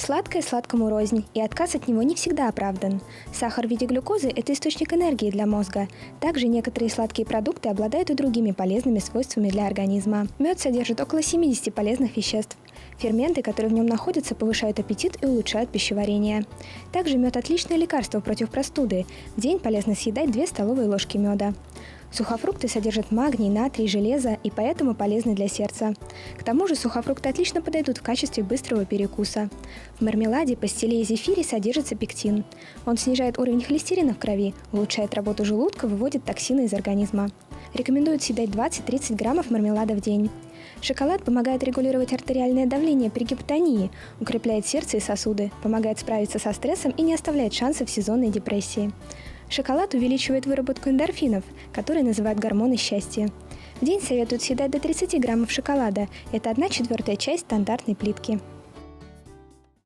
Сладкое сладкому рознь, и отказ от него не всегда оправдан. Сахар в виде глюкозы – это источник энергии для мозга. Также некоторые сладкие продукты обладают и другими полезными свойствами для организма. Мед содержит около 70 полезных веществ. Ферменты, которые в нем находятся, повышают аппетит и улучшают пищеварение. Также мед – отличное лекарство против простуды. В день полезно съедать 2 столовые ложки меда. Сухофрукты содержат магний, натрий, железо и поэтому полезны для сердца. К тому же сухофрукты отлично подойдут в качестве быстрого перекуса. В мармеладе, пастиле и зефире содержится пектин. Он снижает уровень холестерина в крови, улучшает работу желудка, выводит токсины из организма. Рекомендуют съедать 20-30 граммов мармелада в день. Шоколад помогает регулировать артериальное давление при гипотонии, укрепляет сердце и сосуды, помогает справиться со стрессом и не оставляет шансов сезонной депрессии. Шоколад увеличивает выработку эндорфинов, которые называют гормоны счастья. В день советуют съедать до 30 граммов шоколада. Это 1/4 часть стандартной плитки.